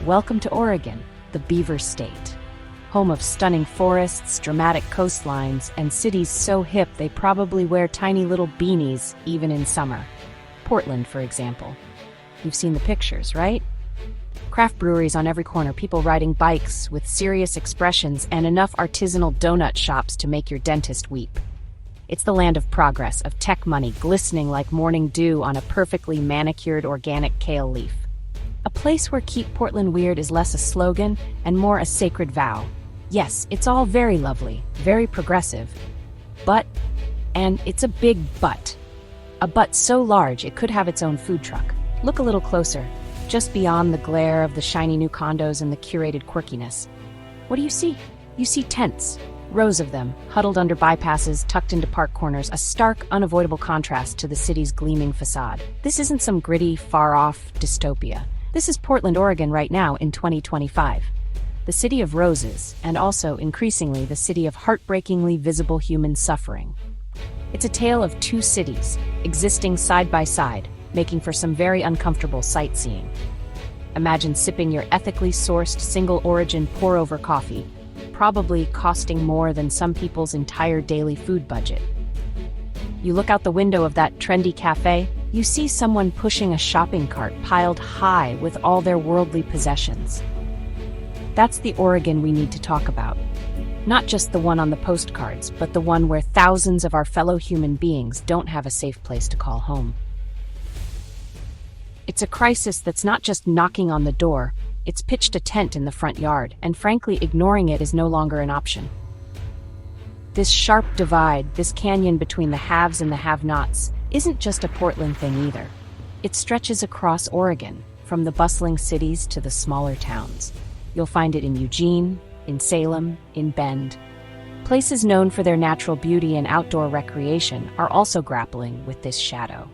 Welcome to Oregon, the beaver state. Home of stunning forests, dramatic coastlines, and cities so hip they probably wear tiny little beanies even in summer. Portland, for example. You've seen the pictures, right? Craft breweries on every corner, people riding bikes with serious expressions, and enough artisanal donut shops to make your dentist weep. It's the land of progress, of tech money glistening like morning dew on a perfectly manicured organic kale leaf. A place where Keep Portland Weird is less a slogan and more a sacred vow. Yes, it's all very lovely, very progressive. But, and it's a big but. A but so large it could have its own food truck. Look a little closer, just beyond the glare of the shiny new condos and the curated quirkiness. What do you see? You see tents, rows of them, huddled under bypasses, tucked into park corners, a stark, unavoidable contrast to the city's gleaming facade. This isn't some gritty, far-off dystopia. This is Portland, Oregon right now in 2025. The city of roses, and also, increasingly, the city of heartbreakingly visible human suffering. It's a tale of two cities, existing side by side, making for some very uncomfortable sightseeing. Imagine sipping your ethically sourced, single-origin pour-over coffee, probably costing more than some people's entire daily food budget. You look out the window of that trendy cafe, you see someone pushing a shopping cart piled high with all their worldly possessions. That's the Oregon we need to talk about. Not just the one on the postcards, but the one where thousands of our fellow human beings don't have a safe place to call home. It's a crisis that's not just knocking on the door, it's pitched a tent in the front yard, and frankly, ignoring it is no longer an option. This sharp divide, this canyon between the haves and the have-nots, isn't just a Portland thing either. It stretches across Oregon, from the bustling cities to the smaller towns. You'll find it in Eugene, in Salem, in Bend. Places known for their natural beauty and outdoor recreation are also grappling with this shadow.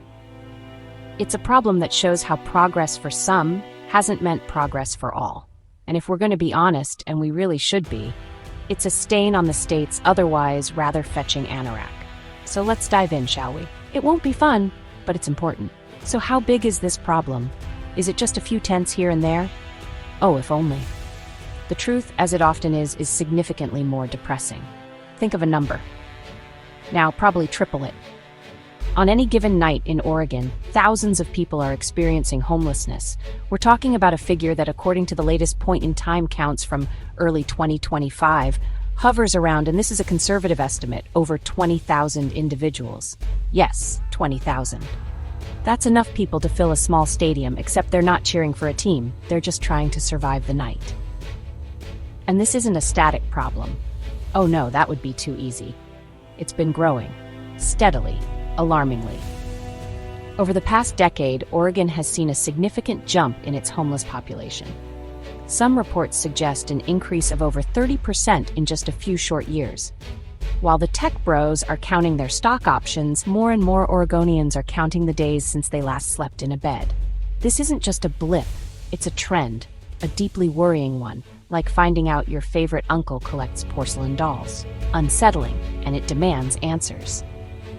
It's a problem that shows how progress for some hasn't meant progress for all. And if we're going to be honest, and we really should be, it's a stain on the state's otherwise rather fetching anorak. So let's dive in, shall we? It won't be fun, but it's important. So how big is this problem? Is it just a few tents here and there? Oh, if only. The truth, as it often is significantly more depressing. Think of a number. Now, probably triple it. On any given night in Oregon, thousands of people are experiencing homelessness. We're talking about a figure that, according to the latest point-in-time counts from early 2025, hovers around, and this is a conservative estimate, over 20,000 individuals. Yes, 20,000. That's enough people to fill a small stadium, except they're not cheering for a team, they're just trying to survive the night. And this isn't a static problem. Oh no, that would be too easy. It's been growing, steadily, alarmingly. Over the past decade, Oregon has seen a significant jump in its homeless population. Some reports suggest an increase of over 30% in just a few short years. While the tech bros are counting their stock options, more and more Oregonians are counting the days since they last slept in a bed. This isn't just a blip, it's a trend, a deeply worrying one, like finding out your favorite uncle collects porcelain dolls. Unsettling, and it demands answers.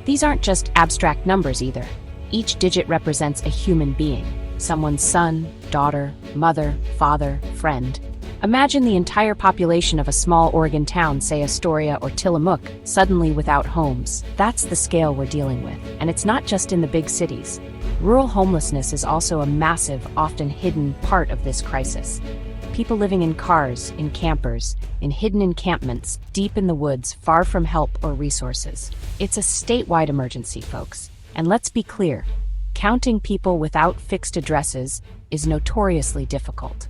These aren't just abstract numbers either. Each digit represents a human being, someone's son, daughter, mother, father, friend. Imagine the entire population of a small Oregon town, say Astoria or Tillamook, suddenly without homes. That's the scale we're dealing with, and it's not just in the big cities. Rural homelessness is also a massive, often hidden part of this crisis. People living in cars, in campers, in hidden encampments, deep in the woods, far from help or resources. It's a statewide emergency, folks. And let's be clear, counting people without fixed addresses is notoriously difficult.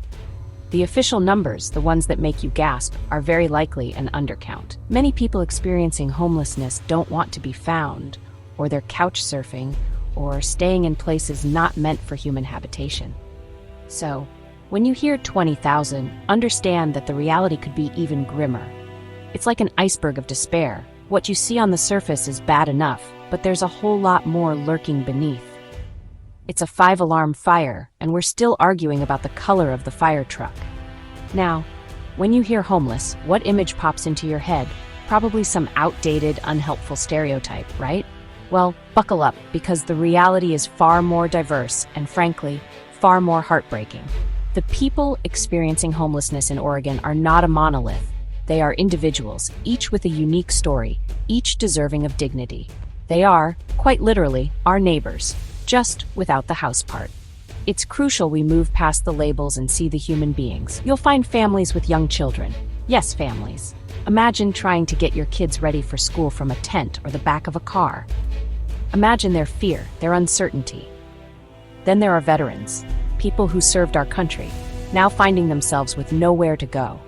The official numbers, the ones that make you gasp, are very likely an undercount. Many people experiencing homelessness don't want to be found, or they're couch surfing, or staying in places not meant for human habitation. So, when you hear 20,000, understand that the reality could be even grimmer. It's like an iceberg of despair. What you see on the surface is bad enough, but there's a whole lot more lurking beneath. It's a 5-alarm fire, and we're still arguing about the color of the fire truck. Now, when you hear homeless, what image pops into your head? Probably some outdated, unhelpful stereotype, right? Well, buckle up, because the reality is far more diverse and, frankly, far more heartbreaking. The people experiencing homelessness in Oregon are not a monolith. They are individuals, each with a unique story, each deserving of dignity. They are, quite literally, our neighbors, just without the house part. It's crucial we move past the labels and see the human beings. You'll find families with young children. Yes, families. Imagine trying to get your kids ready for school from a tent or the back of a car. Imagine their fear, their uncertainty. Then there are veterans, people who served our country, now finding themselves with nowhere to go.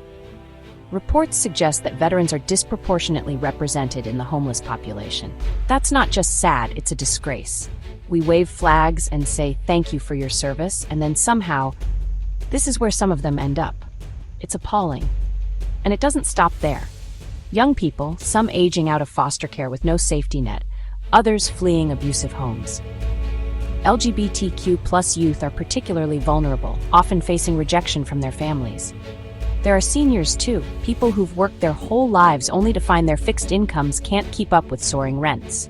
Reports suggest that veterans are disproportionately represented in the homeless population. That's not just sad, it's a disgrace. We wave flags and say thank you for your service, and then somehow, this is where some of them end up. It's appalling. And it doesn't stop there. Young people, some aging out of foster care with no safety net, others fleeing abusive homes. LGBTQ+ youth are particularly vulnerable, often facing rejection from their families. There are seniors too, people who've worked their whole lives only to find their fixed incomes can't keep up with soaring rents.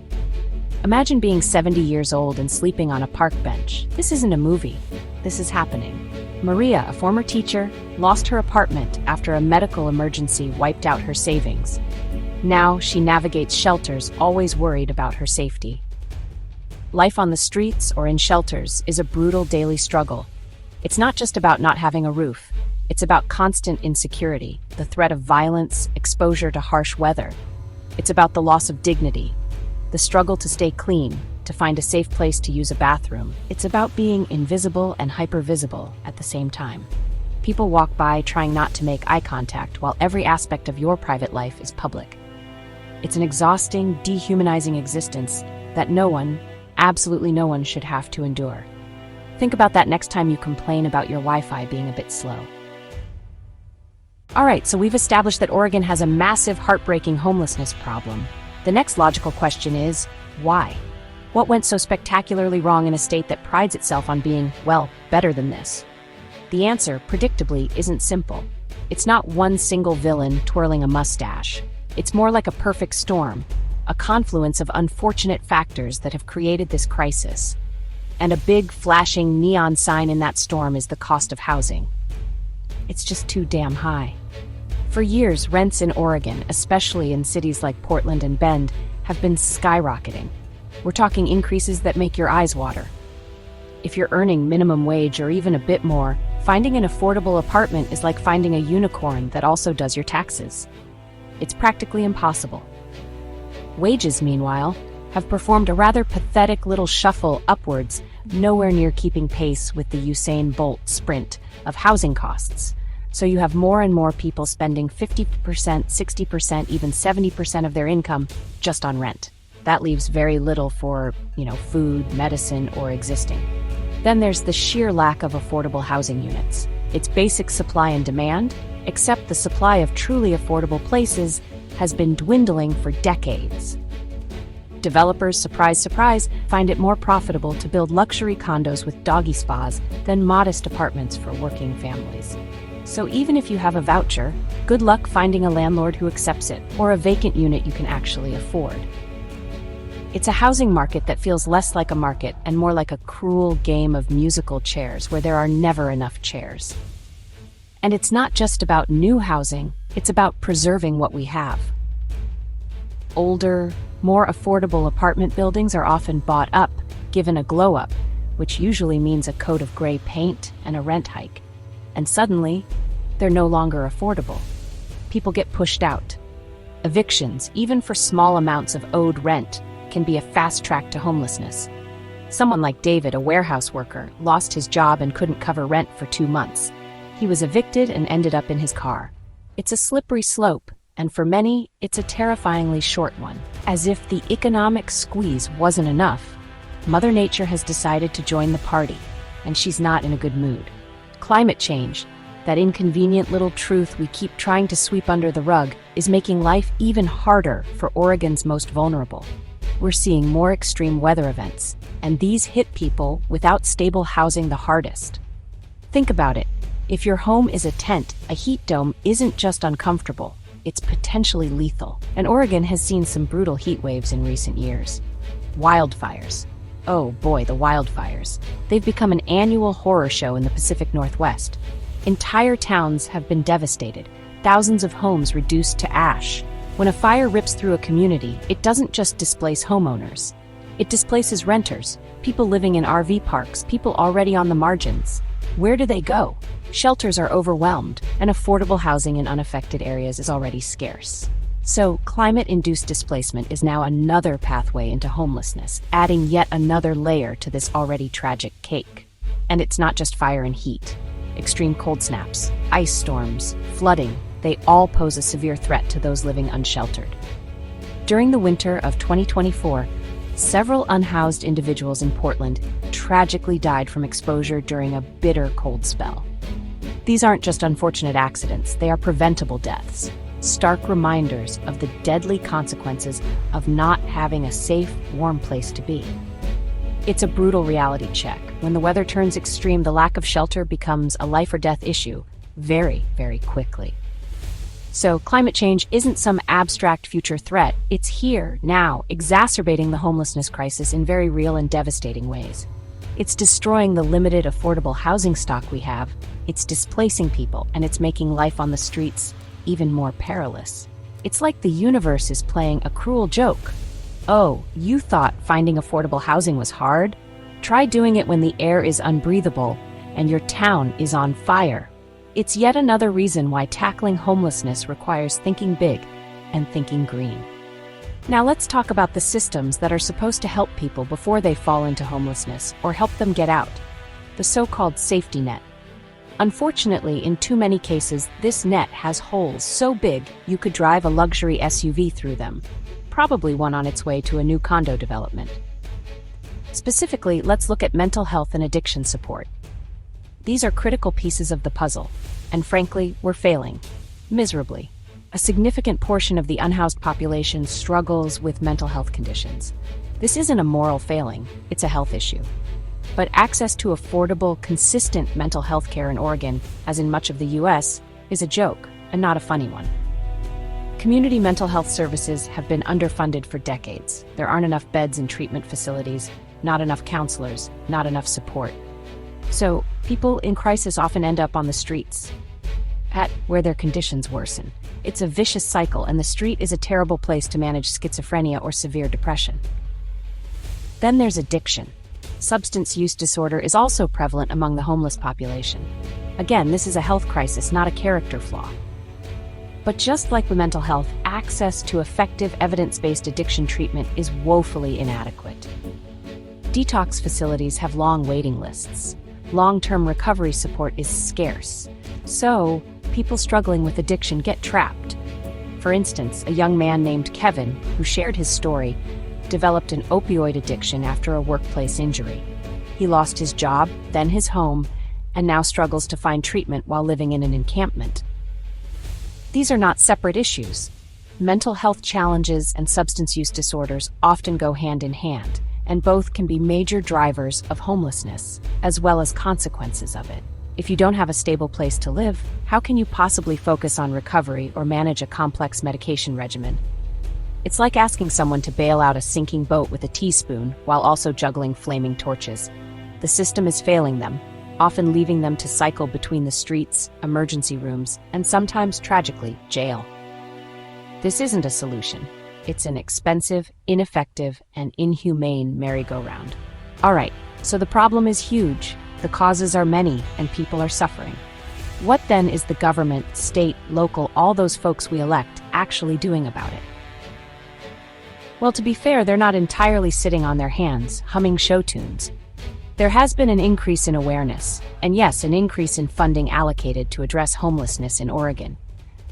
Imagine being 70 years old and sleeping on a park bench. This isn't a movie. This is happening. Maria, a former teacher, lost her apartment after a medical emergency wiped out her savings. Now she navigates shelters, always worried about her safety. Life on the streets or in shelters is a brutal daily struggle. It's not just about not having a roof. It's about constant insecurity, the threat of violence, exposure to harsh weather. It's about the loss of dignity, the struggle to stay clean, to find a safe place to use a bathroom. It's about being invisible and hypervisible at the same time. People walk by trying not to make eye contact while every aspect of your private life is public. It's an exhausting, dehumanizing existence that no one, absolutely no one, should have to endure. Think about that next time you complain about your Wi-Fi being a bit slow. All right, so we've established that Oregon has a massive, heartbreaking homelessness problem. The next logical question is, why? What went so spectacularly wrong in a state that prides itself on being, well, better than this? The answer, predictably, isn't simple. It's not one single villain twirling a mustache. It's more like a perfect storm, a confluence of unfortunate factors that have created this crisis. And a big, flashing neon sign in that storm is the cost of housing. It's just too damn high. For years, rents in Oregon, especially in cities like Portland and Bend, have been skyrocketing. We're talking increases that make your eyes water. If you're earning minimum wage or even a bit more, finding an affordable apartment is like finding a unicorn that also does your taxes. It's practically impossible. Wages, meanwhile, have performed a rather pathetic little shuffle upwards, nowhere near keeping pace with the Usain Bolt sprint of housing costs. So you have more and more people spending 50%, 60%, even 70% of their income just on rent. That leaves very little for, food, medicine, or existing. Then there's the sheer lack of affordable housing units. It's basic supply and demand, except the supply of truly affordable places has been dwindling for decades. Developers, surprise, surprise, find it more profitable to build luxury condos with doggy spas than modest apartments for working families. So even if you have a voucher, good luck finding a landlord who accepts it, or a vacant unit you can actually afford. It's a housing market that feels less like a market and more like a cruel game of musical chairs where there are never enough chairs. And it's not just about new housing, it's about preserving what we have. Older, more affordable apartment buildings are often bought up, given a glow-up, which usually means a coat of gray paint and a rent hike. And suddenly, they're no longer affordable. People get pushed out. Evictions, even for small amounts of owed rent, can be a fast track to homelessness. Someone like David, a warehouse worker, lost his job and couldn't cover rent for 2 months. He was evicted and ended up in his car. It's a slippery slope, and for many, it's a terrifyingly short one. As if the economic squeeze wasn't enough, Mother Nature has decided to join the party, and she's not in a good mood. Climate change, that inconvenient little truth we keep trying to sweep under the rug, is making life even harder for Oregon's most vulnerable. We're seeing more extreme weather events, and these hit people without stable housing the hardest. Think about it. If your home is a tent, a heat dome isn't just uncomfortable, it's potentially lethal. And Oregon has seen some brutal heat waves in recent years. Wildfires, Oh boy, the wildfires. They've become an annual horror show in the Pacific Northwest. Entire towns have been devastated, thousands of homes reduced to ash. When a fire rips through a community, it doesn't just displace homeowners. It displaces renters, people living in RV parks, people already on the margins. Where do they go? Shelters are overwhelmed, and affordable housing in unaffected areas is already scarce. So, climate-induced displacement is now another pathway into homelessness, adding yet another layer to this already tragic cake. And it's not just fire and heat. Extreme cold snaps, ice storms, flooding, they all pose a severe threat to those living unsheltered. During the winter of 2024, several unhoused individuals in Portland tragically died from exposure during a bitter cold spell. These aren't just unfortunate accidents, they are preventable deaths. Stark reminders of the deadly consequences of not having a safe, warm place to be. It's a brutal reality check. When the weather turns extreme, the lack of shelter becomes a life or death issue very, very quickly. So climate change isn't some abstract future threat. It's here, now, exacerbating the homelessness crisis in very real and devastating ways. It's destroying the limited affordable housing stock we have. It's displacing people, and it's making life on the streets even more perilous. It's like the universe is playing a cruel joke. Oh, you thought finding affordable housing was hard? Try doing it when the air is unbreathable and your town is on fire. It's yet another reason why tackling homelessness requires thinking big and thinking green. Now let's talk about the systems that are supposed to help people before they fall into homelessness or help them get out. The so-called safety net. Unfortunately, in too many cases, this net has holes so big you could drive a luxury SUV through them, probably one on its way to a new condo development. Specifically, let's look at mental health and addiction support. These are critical pieces of the puzzle, and frankly, we're failing, miserably. A significant portion of the unhoused population struggles with mental health conditions. This isn't a moral failing, it's a health issue. But access to affordable, consistent mental health care in Oregon, as in much of the U.S., is a joke, and not a funny one. Community mental health services have been underfunded for decades. There aren't enough beds in treatment facilities, not enough counselors, not enough support. So, people in crisis often end up on the streets, at where their conditions worsen. It's a vicious cycle, and the street is a terrible place to manage schizophrenia or severe depression. Then there's addiction. Substance use disorder is also prevalent among the homeless population. Again, this is a health crisis, not a character flaw. But just like with mental health, access to effective evidence-based addiction treatment is woefully inadequate. Detox facilities have long waiting lists. Long-term recovery support is scarce. So, people struggling with addiction get trapped. For instance, a young man named Kevin, who shared his story, developed an opioid addiction after a workplace injury. He lost his job, then his home, and now struggles to find treatment while living in an encampment. These are not separate issues. Mental health challenges and substance use disorders often go hand in hand, and both can be major drivers of homelessness, as well as consequences of it. If you don't have a stable place to live, how can you possibly focus on recovery or manage a complex medication regimen? It's like asking someone to bail out a sinking boat with a teaspoon while also juggling flaming torches. The system is failing them, often leaving them to cycle between the streets, emergency rooms, and sometimes, tragically, jail. This isn't a solution. It's an expensive, ineffective, and inhumane merry-go-round. All right, so the problem is huge, the causes are many, and people are suffering. What then is the government, state, local, all those folks we elect actually doing about it? Well, to be fair, they're not entirely sitting on their hands, humming show tunes. There has been an increase in awareness, and yes, an increase in funding allocated to address homelessness in Oregon.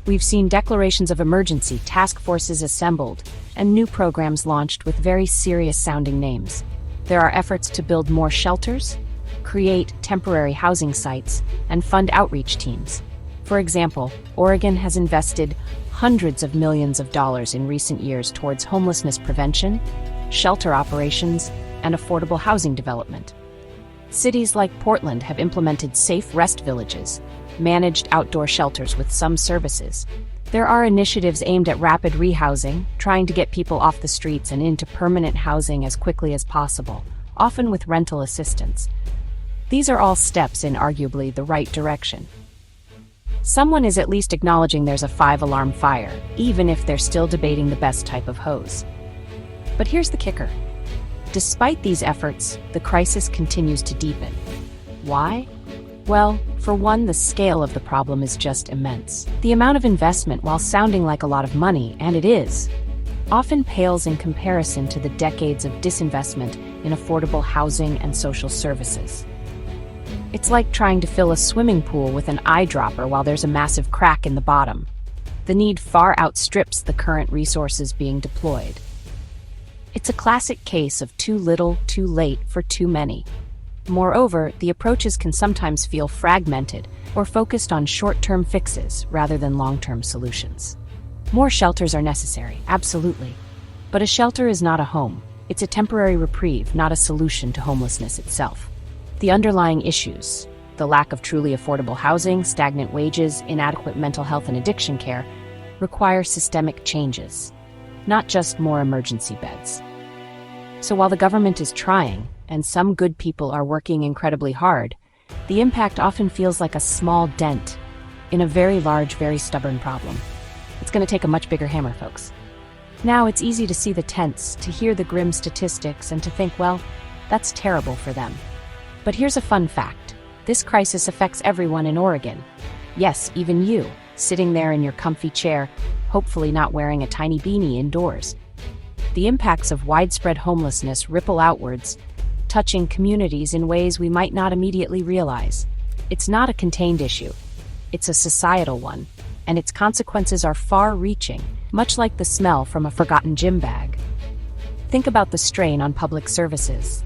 We've seen declarations of emergency, task forces assembled, and new programs launched with very serious-sounding names. There are efforts to build more shelters, create temporary housing sites, and fund outreach teams. For example, Oregon has invested hundreds of millions of dollars in recent years towards homelessness prevention, shelter operations, and affordable housing development. Cities like Portland have implemented safe rest villages, managed outdoor shelters with some services. There are initiatives aimed at rapid rehousing, trying to get people off the streets and into permanent housing as quickly as possible, often with rental assistance. These are all steps in arguably the right direction. Someone is at least acknowledging there's a 5-alarm fire, even if they're still debating the best type of hose. But here's the kicker. Despite these efforts, the crisis continues to deepen. Why? Well, for one, the scale of the problem is just immense. The amount of investment, while sounding like a lot of money, and it is, often pales in comparison to the decades of disinvestment in affordable housing and social services. It's like trying to fill a swimming pool with an eyedropper while there's a massive crack in the bottom. The need far outstrips the current resources being deployed. It's a classic case of too little, too late for too many. Moreover, the approaches can sometimes feel fragmented or focused on short-term fixes rather than long-term solutions. More shelters are necessary, absolutely. But a shelter is not a home. It's a temporary reprieve, not a solution to homelessness itself. The underlying issues, the lack of truly affordable housing, stagnant wages, inadequate mental health and addiction care, require systemic changes, not just more emergency beds. So while the government is trying, and some good people are working incredibly hard, the impact often feels like a small dent in a very large, very stubborn problem. It's going to take a much bigger hammer, folks. Now, it's easy to see the tents, to hear the grim statistics, and to think, well, that's terrible for them. But here's a fun fact. This crisis affects everyone in Oregon. Yes, even you, sitting there in your comfy chair, hopefully not wearing a tiny beanie indoors. The impacts of widespread homelessness ripple outwards, touching communities in ways we might not immediately realize. It's not a contained issue. It's a societal one, and its consequences are far-reaching, much like the smell from a forgotten gym bag. Think about the strain on public services.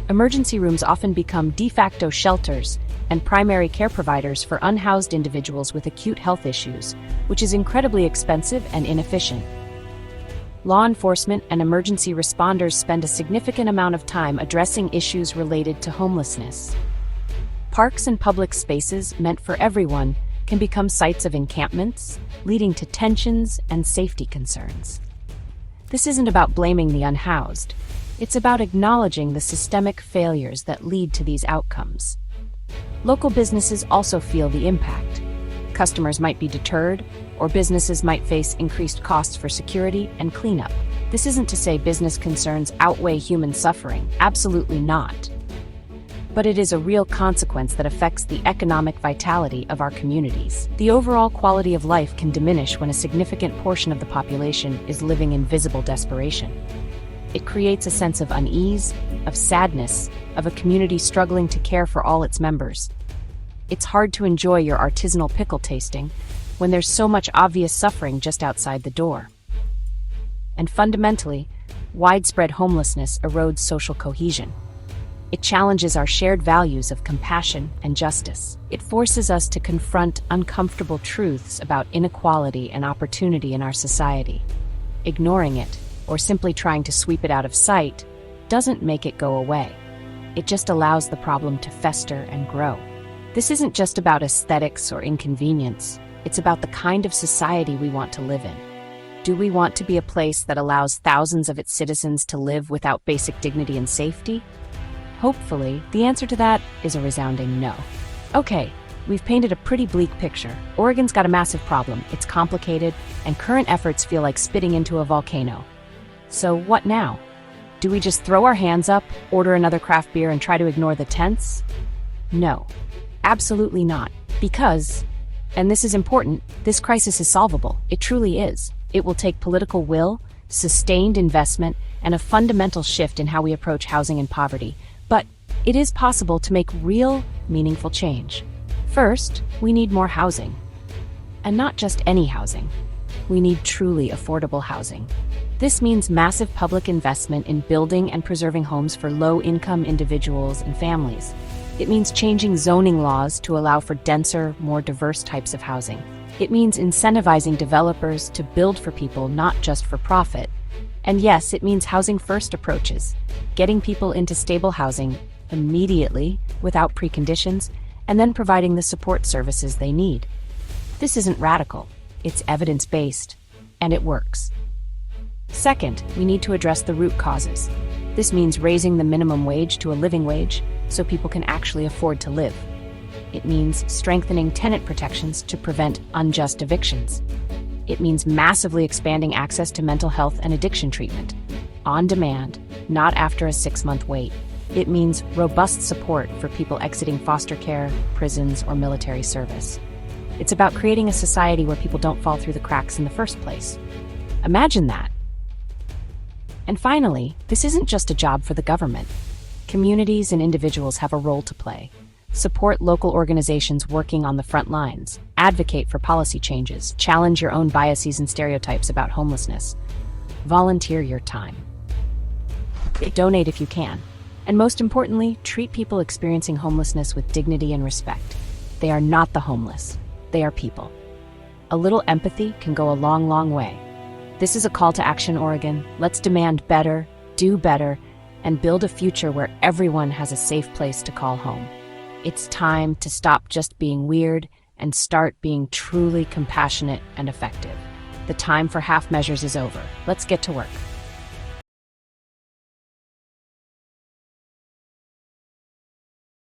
Emergency rooms often become de facto shelters and primary care providers for unhoused individuals with acute health issues, which is incredibly expensive and inefficient. Law enforcement and emergency responders spend a significant amount of time addressing issues related to homelessness. Parks and public spaces meant for everyone can become sites of encampments, leading to tensions and safety concerns. This isn't about blaming the unhoused. It's about acknowledging the systemic failures that lead to these outcomes. Local businesses also feel the impact. Customers might be deterred, or businesses might face increased costs for security and cleanup. This isn't to say business concerns outweigh human suffering, absolutely not. But it is a real consequence that affects the economic vitality of our communities. The overall quality of life can diminish when a significant portion of the population is living in visible desperation. It creates a sense of unease, of sadness, of a community struggling to care for all its members. It's hard to enjoy your artisanal pickle tasting when there's so much obvious suffering just outside the door. And fundamentally, widespread homelessness erodes social cohesion. It challenges our shared values of compassion and justice. It forces us to confront uncomfortable truths about inequality and opportunity in our society. Ignoring it, or simply trying to sweep it out of sight, doesn't make it go away. It just allows the problem to fester and grow. This isn't just about aesthetics or inconvenience. It's about the kind of society we want to live in. Do we want to be a place that allows thousands of its citizens to live without basic dignity and safety? Hopefully, the answer to that is a resounding no. Okay, we've painted a pretty bleak picture. Oregon's got a massive problem, it's complicated, and current efforts feel like spitting into a volcano. So what now? Do we just throw our hands up, order another craft beer, and try to ignore the tents? No, absolutely not. Because, and this is important, this crisis is solvable. It truly is. It will take political will, sustained investment, and a fundamental shift in how we approach housing and poverty. But it is possible to make real, meaningful change. First, we need more housing. And not just any housing. We need truly affordable housing. This means massive public investment in building and preserving homes for low-income individuals and families. It means changing zoning laws to allow for denser, more diverse types of housing. It means incentivizing developers to build for people, not just for profit. And yes, it means housing-first approaches, getting people into stable housing immediately, without preconditions, and then providing the support services they need. This isn't radical, it's evidence-based, and it works. Second, we need to address the root causes. This means raising the minimum wage to a living wage so people can actually afford to live. It means strengthening tenant protections to prevent unjust evictions. It means massively expanding access to mental health and addiction treatment, on demand, not after a 6-month wait. It means robust support for people exiting foster care, prisons, or military service. It's about creating a society where people don't fall through the cracks in the first place. Imagine that. And finally, this isn't just a job for the government. Communities and individuals have a role to play. Support local organizations working on the front lines. Advocate for policy changes. Challenge your own biases and stereotypes about homelessness. Volunteer your time. Donate if you can. And most importantly, treat people experiencing homelessness with dignity and respect. They are not the homeless. They are people. A little empathy can go a long, long way. This is a call to action, Oregon. Let's demand better, do better, and build a future where everyone has a safe place to call home. It's time to stop just being weird and start being truly compassionate and effective. The time for half measures is over. Let's get to work.